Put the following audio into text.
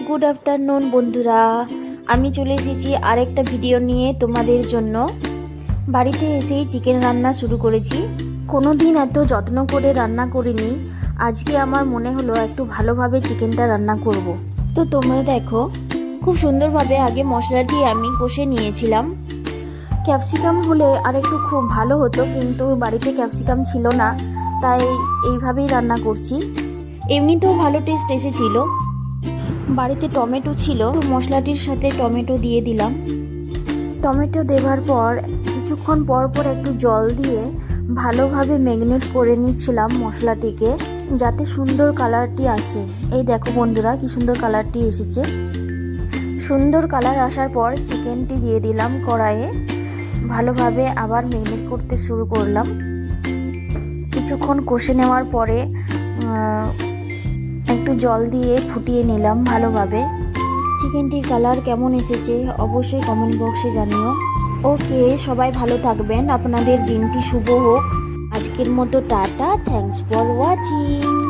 Good afternoon বন্ধুরা, আমি চলে এসেছি আরেকটা ভিডিও নিয়ে তোমাদের জন্য। বাড়িতে এসেই চিকেন রান্না শুরু করেছি। কোনো দিন এত যত্ন করে রান্না করিনি। আজকে আমার মনে হলো একটু ভালোভাবে চিকেনটা রান্না করব। তো তোমরা দেখো, খুব সুন্দরভাবে আগে মশলাটি আমি কষে নিয়েছিলাম। ক্যাপসিকাম হলে আর একটু খুব ভালো হতো, কিন্তু বাড়িতে ক্যাপসিকাম ছিল না, তাই এইভাবেই রান্না করছি। এমনিতেও ভালো টেস্ট এসেছিল। বাড়িতে টমেটো ছিল, তো মশলাটির সাথে টমেটো দিয়ে দিলাম। টমেটো দেওয়ার পর কিছুক্ষণ পর পর একটু জল দিয়ে ভালোভাবে ম্যারিনেট করে নিচ্ছিলাম মশলাটিকে, যাতে সুন্দর কালারটি আসে। এই দেখো বন্ধুরা, কি সুন্দর কালারটি এসেছে। সুন্দর কালার আসার পর চিকেনটি দিয়ে দিলাম কড়াইয়ে। ভালোভাবে আবার ম্যারিনেট করতে শুরু করলাম। কিছুক্ষণ কষে নেওয়ার পরে একটু জল দিয়ে ফুটিয়ে নিলাম ভালোভাবে। চিকেনটির কালার কেমন এসেছে অবশ্যই কমেন্ট বক্সে জানিও। ওকে, সবাই ভালো থাকবেন, আপনাদের দিনটি শুভ হোক। আজকের মতো টাটা, থ্যাঙ্কস ফর ওয়াচিং।